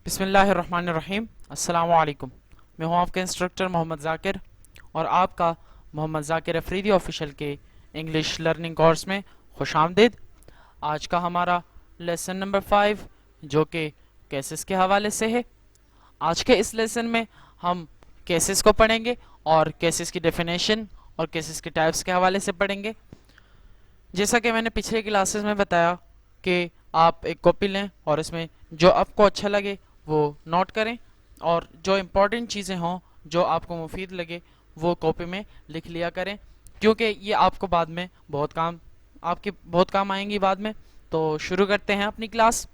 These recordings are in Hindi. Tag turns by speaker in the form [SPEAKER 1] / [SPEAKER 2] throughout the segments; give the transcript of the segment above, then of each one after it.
[SPEAKER 1] बिस्मिल्लाहिर्रहमानिर्रहीम। अस्सलामुअलैकुम। मैं हूं आपका इंस्ट्रक्टर मोहम्मद ज़ाकिर और आपका मोहम्मद ज़ाकिर अफरीदी ऑफिशियल के इंग्लिश लर्निंग कोर्स में खुशामदीद। आज का हमारा लेसन नंबर 5 जो कि केसेस के हवाले से है। आज के इस लेसन में हम केसेस को पढ़ेंगे और केसेस की डेफिनेशन और केसेस के टाइप्स के हवाले से पढ़ेंगे। जैसा कि मैंने पिछले क्लासेस में बताया कि आप एक कॉपी लें और इसमें जो आपको अच्छा लगे वो नोट करें और जो इम्पोर्टेंट चीज़ें हों जो आपको मुफीद लगे वो कॉपी में लिख लिया करें, क्योंकि ये आपको बाद में आपके बहुत काम आएंगी बाद में। तो शुरू करते हैं अपनी क्लास।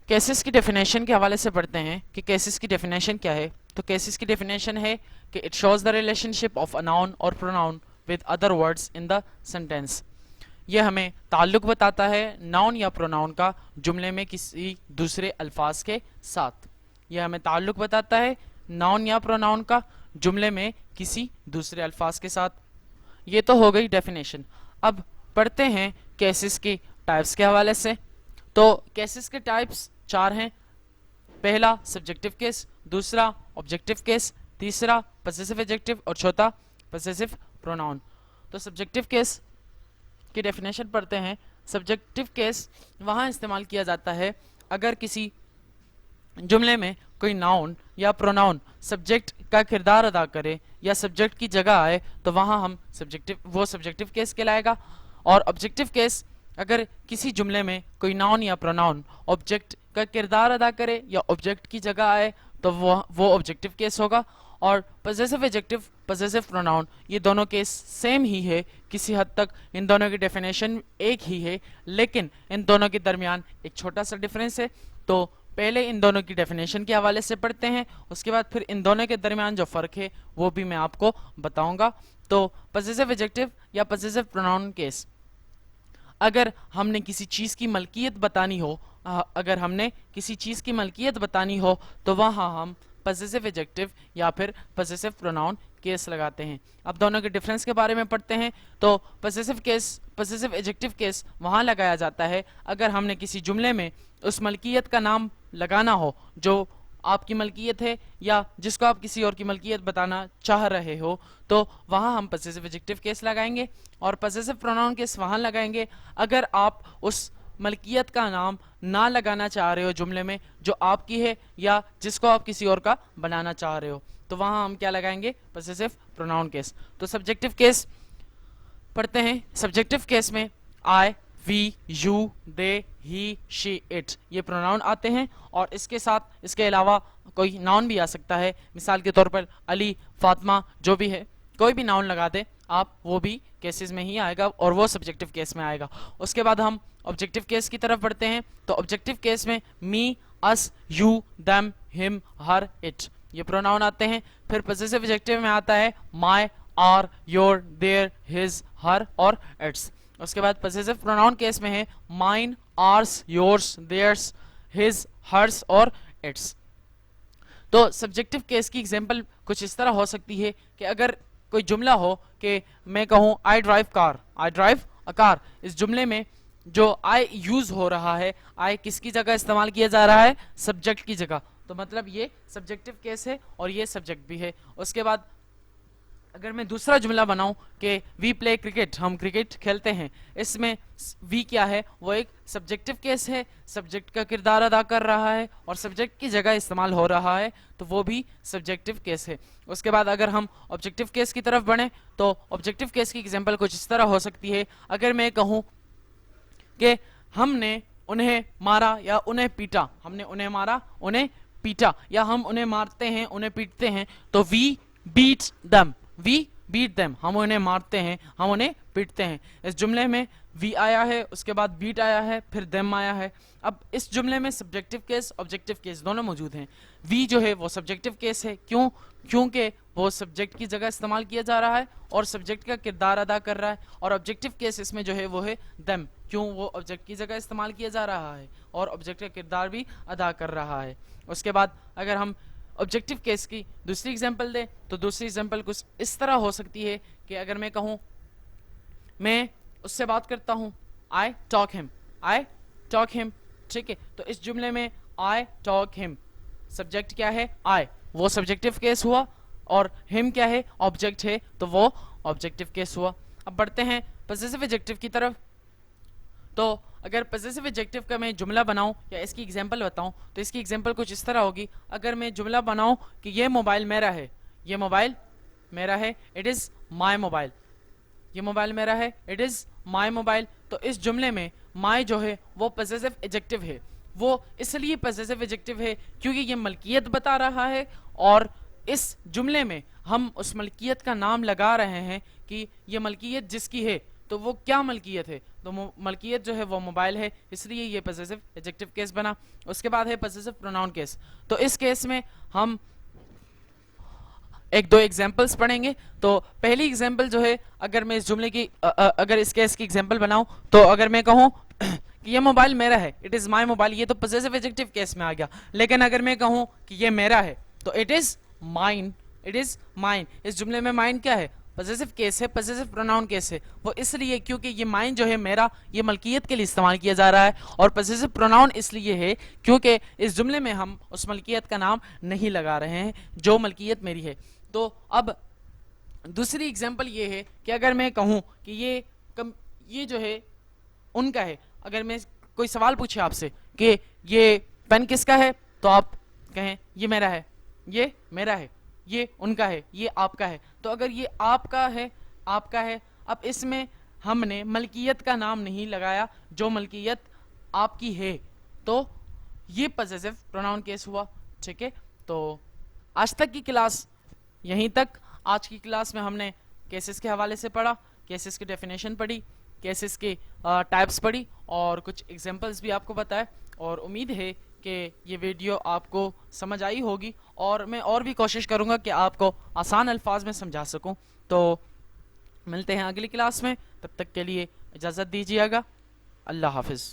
[SPEAKER 1] केसेस की डेफिनेशन के हवाले से पढ़ते हैं कि केसेस की डेफिनेशन क्या है। तो केसेस की डेफिनेशन है कि it shows the relationship of a noun और pronoun with other words in the sentence. ये हमें ताल्लुक बताता है नाउन या प्रोनाउन का जुमले में किसी दूसरे अल्फाज के साथ। यह हमें ताल्लुक बताता है नाउन या प्रोनाउन का जुमले में किसी दूसरे अल्फाज के साथ। ये तो हो गई डेफिनेशन। अब पढ़ते हैं केसेस की टाइप्स के हवाले से। तो केसेस के टाइप्स चार हैं। पहला सब्जेक्टिव केस, दूसरा ऑब्जेक्टिव केस, तीसरा पजेसिव एडजेक्टिव और चौथा पजेसिव प्रोनाउन। तो सब्जेक्टिव केस की डेफिनेशन पढ़ते हैं। सब्जेक्टिव केस वहाँ इस्तेमाल किया जाता है अगर किसी जुमले में कोई नाउन या प्रोनाउन सब्जेक्ट का किरदार अदा करे या सब्जेक्ट की जगह आए, तो वहाँ हम सब्जेक्टिव केस कहलाएगा। और ऑब्जेक्टिव केस अगर किसी जुमले में कोई नाउन या प्रोनाउन ऑब्जेक्ट का किरदार अदा करे या ऑब्जेक्ट की जगह आए, तो वो ऑब्जेक्टिव केस होगा। और पजेसिव एडजेक्टिव, पजेसिव प्रोनाउन, ये दोनों केस सेम ही है। किसी हद तक इन दोनों की डेफिनेशन एक ही है, लेकिन इन दोनों के दरमियान एक छोटा सा डिफरेंस है। तो पहले इन दोनों की डेफिनेशन के हवाले से पढ़ते हैं, उसके बाद फिर इन दोनों के दरमियान जो फ़र्क है वो भी मैं आपको बताऊंगा। तो पजेसिव एडजेक्टिव या पजेसिव प्रोनाउन केस, अगर हमने किसी चीज़ की मलकियत बतानी हो अगर हमने किसी चीज़ की मलकियत बतानी हो तो वहाँ हम पजेसिव एडजेक्टिव या फिर पजेसिव प्रोनाउन केस लगाते हैं। अब दोनों के डिफरेंस के बारे में पढ़ते हैं। तो पजेसिव एडजेक्टिव केस वहाँ लगाया जाता है अगर हमने किसी जुमले में उस मलकियत का नाम लगाना हो जो आपकी मलकियत है या जिसको आप किसी और की मलकियत बताना चाह रहे हो, तो वहाँ हम पजेसिव एडजेक्टिव केस लगाएंगे। और पजेसिव प्रोनाउन केस वहाँ लगाएंगे अगर आप उस मलकियत का नाम ना लगाना चाह रहे हो जुमले में जो आपकी है या जिसको आप किसी और का बनाना चाह रहे हो, तो वहाँ हम क्या लगाएंगे? Possessive pronoun case. तो सब्जेक्टिव केस पढ़ते हैं। सब्जेक्टिव केस में I, we, you, they, he, she, it ये प्रोनाउन आते हैं और इसके साथ इसके अलावा कोई नाउन भी आ सकता है। मिसाल के तौर पर अली, फातिमा, जो भी है कोई भी नाउन लगा दे आप, वो भी केसेस में ही आएगा और वो सब्जेक्टिव केस में आएगा। उसके बाद हम ऑब्जेक्टिव केस की तरफ बढ़ते हैं। तो ऑब्जेक्टिव केस में me, us, you, them, him, her, it ये प्रोनाउन आते हैं। फिर पजेसिव एडजेक्टिव में आता है my, our, your, their, his, her और इट्स। उसके बाद पजेसिव प्रोनाउन केस में है mine, ours, yours, theirs, his, hers और इट्स। तो सब्जेक्टिव केस की एग्जांपल कुछ इस तरह हो सकती है कि अगर कोई जुमला हो कि मैं कहूँ I drive car, I drive a car, इस जुमले में जो आई यूज हो रहा है, आई किसकी जगह इस्तेमाल किया जा रहा है? सब्जेक्ट की जगह। तो मतलब ये सब्जेक्टिव केस है और ये सब्जेक्ट भी है। उसके बाद अगर मैं दूसरा जुमला बनाऊं कि वी प्ले क्रिकेट, हम क्रिकेट खेलते हैं, इसमें वी क्या है? वो एक सब्जेक्टिव केस है, सब्जेक्ट का किरदार अदा कर रहा है और सब्जेक्ट की जगह इस्तेमाल हो रहा है, तो वो भी सब्जेक्टिव केस है। उसके बाद अगर हम ऑब्जेक्टिव केस की तरफ बढ़ें तो ऑब्जेक्टिव केस की एग्जांपल कुछ इस तरह हो सकती है। अगर मैं कहूँ कि हमने उन्हें मारा या उन्हें पीटा, हमने उन्हें मारा, उन्हें पीटा, या हम उन्हें मारते हैं, उन्हें पीटते हैं, तो वी बीट दम, वी बीट देम, हम उन्हें मारते हैं, हम उन्हें पीटते हैं। इस जुमले में वी आया है, उसके बाद बीट आया है, फिर देम आया है। अब इस जुमले में सब्जेक्टिव केस ऑब्जेक्टिव केस दोनों मौजूद हैं। वी जो है वो सब्जेक्टिव केस है, क्यों? क्योंकि वो सब्जेक्ट की जगह इस्तेमाल किया जा रहा है और सब्जेक्ट का किरदार अदा कर रहा है। और ऑब्जेक्टिव केस इसमें जो है वो है देम, क्यों? वो ऑब्जेक्ट की जगह इस्तेमाल किया जा रहा है और ऑब्जेक्ट का किरदार भी अदा कर रहा है। उसके बाद अगर हम ऑब्जेक्टिव केस की दूसरी एग्जांपल दें तो दूसरी एग्जांपल कुछ इस तरह हो सकती है कि अगर मैं कहूँ मैं उससे बात करता हूँ, I talk him, I talk him, ठीक है। तो इस जुमले में आई टॉक हिम, सब्जेक्ट क्या है आई, वो सब्जेक्टिव केस हुआ, और हिम क्या है ऑब्जेक्ट है, तो वो ऑब्जेक्टिव केस हुआ। अब बढ़ते हैं पॉसेसिव एडजेक्टिव की तरफ। तो अगर पॉसेसिव एडजेक्टिव का मैं जुमला बनाऊं या इसकी एग्जांपल बताऊं, तो इसकी एग्जांपल कुछ इस तरह होगी। अगर मैं जुमला बनाऊं कि ये मोबाइल मेरा है, ये मोबाइल मेरा है, इट इज़ माई मोबाइल, ये मोबाइल मेरा है, इट इज़ माई मोबाइल, तो इस जुमले में माई जो है वो पॉसेसिव एडजेक्टिव है। वो इसलिए पॉसेसिव एडजेक्टिव है क्योंकि ये मलकियत बता रहा है, और इस जुमले में हम उस मलकियत का नाम लगा रहे हैं कि ये मलकियत जिसकी है, तो वो क्या मलकियत है, तो मलकियत जो है वो मोबाइल है, इसलिए ये पॉसेसिव एडजेक्टिव केस बना। उसके बाद है पॉसेसिव प्रोनाउन केस। तो इस केस में हम एक दो एग्जांपल्स पढ़ेंगे। तो पहली एग्जांपल जो है, अगर मैं इस जुमले की अगर इस केस की एग्जांपल बनाऊं, तो अगर मैं कहूं कि ये मोबाइल मेरा है, इट इज़ माई मोबाइल, ये तो पॉसेसिव एडजेक्टिव केस में आ गया। लेकिन अगर मैं कहूं कि ये मेरा है, तो it is mine, it is mine, इस जुमले में माइन क्या है, पॉसेसिव केस है, पॉसेसिव प्रोनाउन केस है। वो इसलिए क्योंकि ये माइन जो है मेरा, ये मलकियत के लिए इस्तेमाल किया जा रहा है, और पॉसेसिव प्रोनाउन इसलिए है क्योंकि इस जुमले में हम उस मलकियत का नाम नहीं लगा रहे हैं जो मलकियत मेरी है। तो अब दूसरी एग्जांपल ये है कि अगर मैं कहूं कि ये जो है उनका है, अगर मैं कोई सवाल पूछे आपसे कि ये पेन किसका है, तो आप कहें ये मेरा है, ये मेरा है, ये उनका है, ये आपका है। तो अगर ये आपका है, आपका है, अब इसमें हमने मलकियत का नाम नहीं लगाया जो मलकियत आपकी है, तो ये पॉसेसिव प्रोनाउन केस हुआ। ठीक है, तो आज तक की क्लास यहीं तक। आज की क्लास में हमने केसेस के हवाले से पढ़ा, केसेस की डेफिनेशन पढ़ी, केसेस के टाइप्स पढ़ी, और कुछ एग्जांपल्स भी आपको बताए। और उम्मीद है कि ये वीडियो आपको समझ आई होगी, और मैं और भी कोशिश करूँगा कि आपको आसान अल्फाज में समझा सकूँ। तो मिलते हैं अगली क्लास में, तब तक के लिए इजाज़त दीजिएगा। अल्लाह हाफिज़।